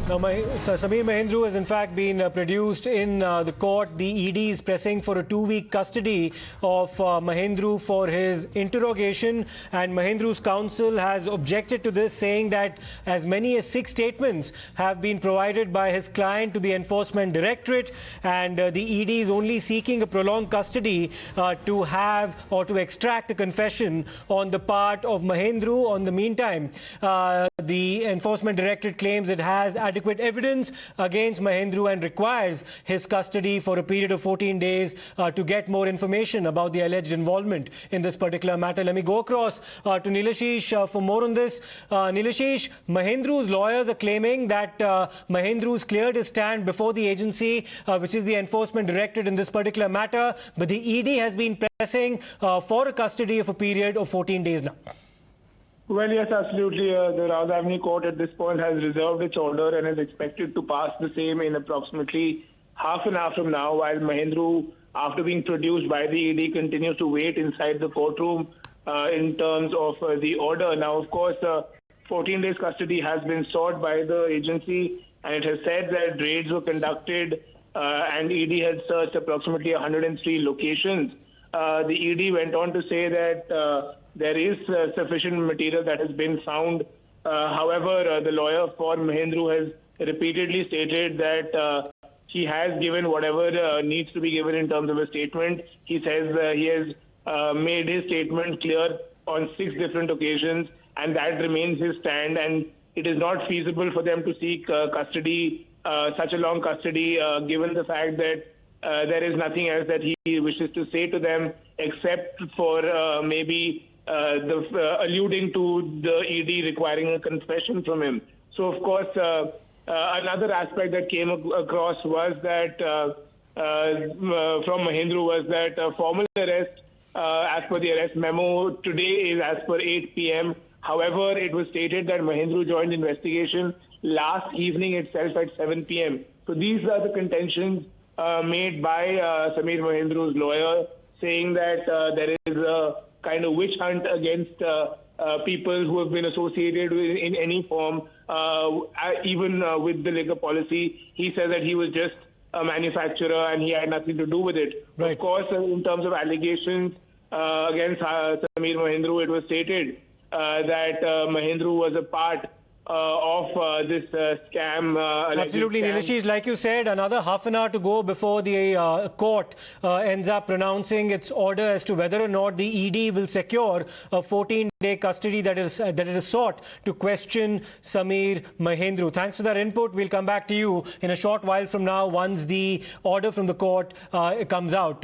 Now, Sameer Mahendru has in fact been produced in the court. The ED is pressing for a 2-week custody of Mahendru for his interrogation, and Mahendru's counsel has objected to this, saying that as many as 6 statements have been provided by his client to the Enforcement Directorate, and the ED is only seeking a prolonged custody to have or to extract a confession on the part of Mahendru. On the meantime, the Enforcement Directorate claims it has adequate evidence against Mahendru and requires his custody for a period of 14 days to get more information about the alleged involvement in this particular matter. Let me go across to Nilashish for more on this. Nilashish, Mahendru's lawyers are claiming that Mahendru's cleared his stand before the agency, which is the Enforcement Directorate in this particular matter, but the ED has been pressing for a custody of a period of 14 days now. Well, yes, absolutely. The Ravi court at this point has reserved its order and is expected to pass the same in approximately half an hour from now, while Mahendru, after being produced by the ED, continues to wait inside the courtroom in terms of the order. Now, of course, 14 days custody has been sought by the agency, and it has said that raids were conducted and ED had searched approximately 103 locations. The ED went on to say that there is sufficient material that has been found. However, the lawyer for Mahendru has repeatedly stated that he has given whatever needs to be given in terms of a statement. He says he has made his statement clear on 6 different occasions, and that remains his stand. And it is not feasible for them to seek custody, such a long custody, given the fact that there is nothing else that he wishes to say to them except for maybe alluding to the ED requiring a confession from him. So, of course, another aspect that came across was that from Mahendru was that formal arrest, as per the arrest memo, today is as per 8 p.m. However, it was stated that Mahendru joined investigation last evening itself at 7 p.m. So these are the contentions made by Sameer Mahendru's lawyer, saying that there is a kind of witch hunt against people who have been associated with, in any form, even with the liquor policy. He says that he was just a manufacturer and he had nothing to do with it. Right. Of course, in terms of allegations against Sameer Mahendru, it was stated that Mahendru was a part of this scam. Absolutely, Nilashish. Like you said, another half an hour to go before the court ends up pronouncing its order as to whether or not the ED will secure a 14-day custody that is sought to question Sameer Mahendru. Thanks for that input. We'll come back to you in a short while from now once the order from the court comes out.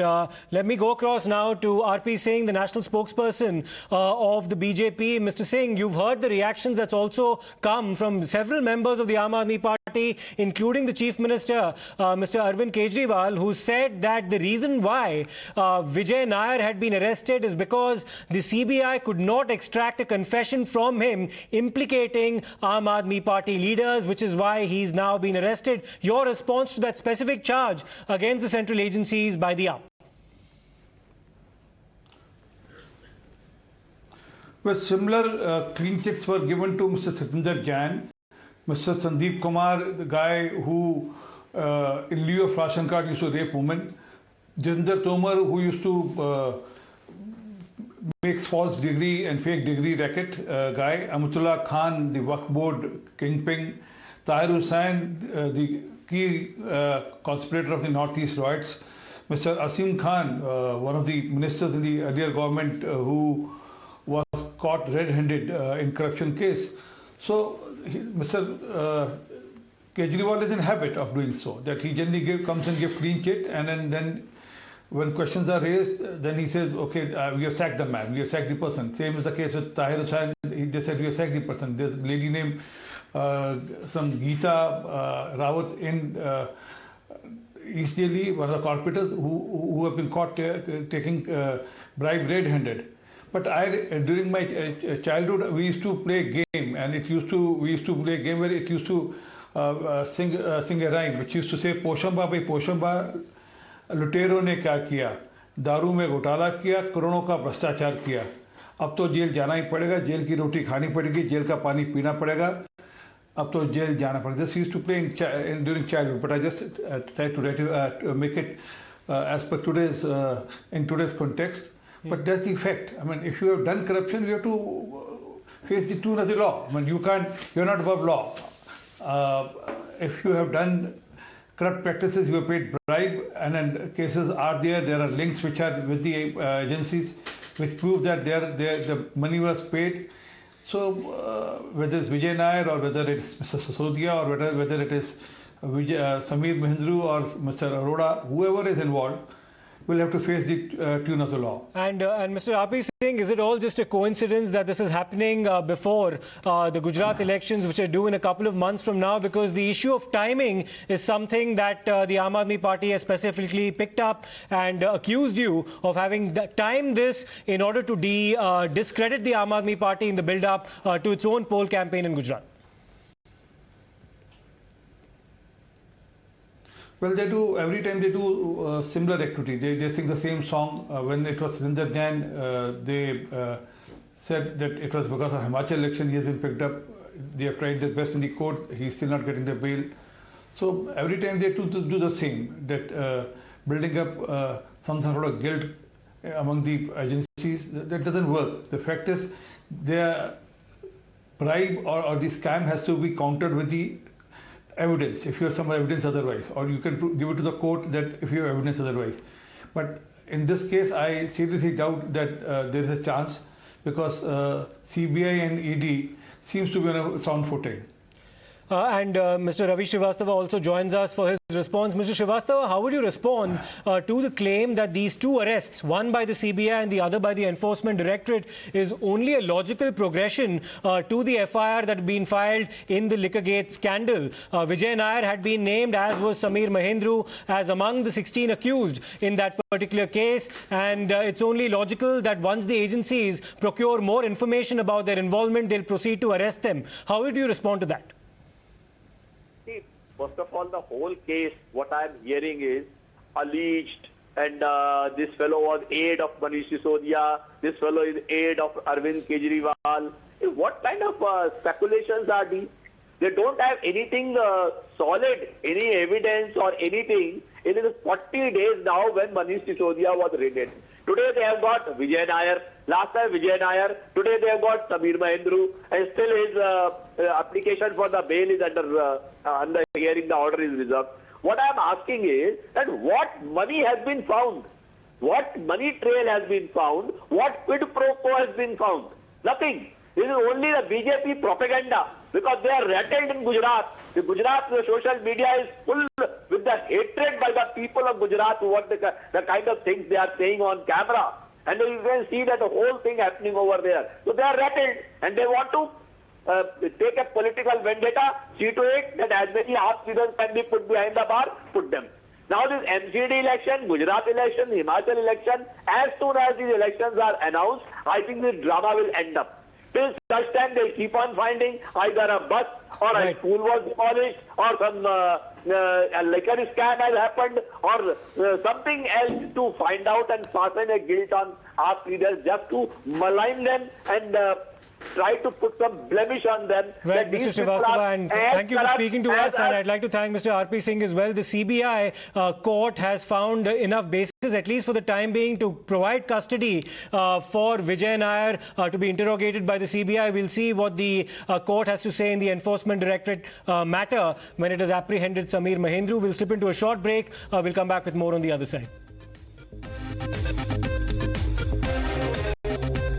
Let me go across now to RP Singh, the national spokesperson of the BJP. Mr. Singh, you've heard the reactions that's also come from several members of the Aam Aadmi Party, including the Chief Minister, Mr. Arvind Kejriwal, who said that the reason why Vijay Nair had been arrested is because the CBI could not extract a confession from him implicating Aam Aadmi Party leaders, which is why he's now been arrested. Your response to that specific charge against the central agencies by the AAP? Well, similar clean checks were given to Mr. Satinder Jain, Mr. Sandeep Kumar, the guy who, in lieu of ration card, used to rape women, Jinder Tomar, who used to make false degree and fake degree racket guy, Amatullah Khan, the Waqf board kingpin, Tahir Hussain, the key conspirator of the Northeast riots, Mr. Asim Khan, one of the ministers in the earlier government who was caught red-handed in corruption case. So Mr. Kejriwal is in habit of doing so, that he generally comes and gives clean chit, and then when questions are raised, then he says, okay, we have sacked the man, we have sacked the person. Same is the case with Tahir Hussain. They said we have sacked the person. There's a lady named some Geeta Rawat in East Delhi, one of the corporators who have been caught taking bribe red-handed. But during my childhood, we used to play game, and we used to play a game where it used to sing a rhyme, which used to say, Poshamba bhai Poshamba, लुटेरों ने क्या किया, दारू में घोटाला किया, करोड़ों का भ्रष्टाचार किया, अब तो जेल जाना ही पड़ेगा, जेल की रोटी खानी पड़ेगी, जेल का पानी पीना पड़ेगा, अब तो जेल जाना पड़ता. This used to play during childhood, but I just tried to make it as per today's in today's context. But that's the effect. I mean, if you have done corruption, you have to face the tune of the law. I mean, you're not above law. If you have done corrupt practices, you have paid bribe, and then cases are there are links which are with the agencies which prove that the money was paid. So whether it's Vijay Nair or whether it's Mr. Sisodia or whether it is Sameer Mahendru or Mr. Arora, whoever is involved will have to face the tune of the law. And Mr. RP Singh, is it all just a coincidence that this is happening before the Gujarat elections, which are due in a couple of months from now? Because the issue of timing is something that the Aam Aadmi Party has specifically picked up and accused you of having timed this in order to discredit the Aam Aadmi Party in the build-up to its own poll campaign in Gujarat. Well, they do, every time they do similar activity. They sing the same song. When it was Surinder Jain, they said that it was because of Himachal election he has been picked up. They have tried their best in the court. He is still not getting the bail. So every time they do the same, that building up some sort of guilt among the agencies, that doesn't work. The fact is, their bribe or the scam has to be countered with the evidence, if you have some evidence otherwise, or you can give it to the court that if you have evidence otherwise. But in this case, I seriously doubt that there is a chance, because CBI and ED seems to be on a sound footing. And Mr. Ravi Srivastav also joins us for his response. Mr. Srivastav, how would you respond to the claim that these two arrests, one by the CBI and the other by the Enforcement Directorate, is only a logical progression to the FIR that had been filed in the Liquorgate scandal? Vijay Nair had been named, as was Sameer Mahendru, as among the 16 accused in that particular case, and it's only logical that once the agencies procure more information about their involvement, they'll proceed to arrest them. How would you respond to that? See, first of all, the whole case, what I am hearing is alleged, and this fellow was aide of Manish Sisodia, this fellow is aide of Arvind Kejriwal. What kind of speculations are these? They don't have anything solid, any evidence or anything. It is 40 days now when Manish Sisodia was raided. Today they have got Vijay Nair. Last time Vijay Nair. Today they have got Sameer Mahendru. And still his application for the bail is under hearing. The order is reserved. What I am asking is that what money has been found? What money trail has been found? What quid pro quo has been found? Nothing. This is only the BJP propaganda, because they are rattled in Gujarat. The social media is full with the hatred by the people of Gujarat, what the kind of things they are saying on camera. And you can see that the whole thing happening over there. So they are rattled, and they want to take a political vendetta, see to it that as many half seasons can be put behind the bar, put them. Now this MCD election, Gujarat election, Himachal election, as soon as these elections are announced, I think this drama will end up. Till such time they keep on finding either a bus or a school was demolished, or some liquor scam has happened, or something else to find out and fasten a guilt on our leaders, just to malign them and try to put some blemish on them. Right, Mr. Srivastav, and thank you for speaking to us, and I'd like to thank Mr. RP Singh as well. The CBI court has found enough basis, at least for the time being, to provide custody for Vijay Nair to be interrogated by the CBI. We'll see what the court has to say in the Enforcement Directorate matter when it has apprehended Sameer Mahendru. We'll slip into a short break. We'll come back with more on the other side.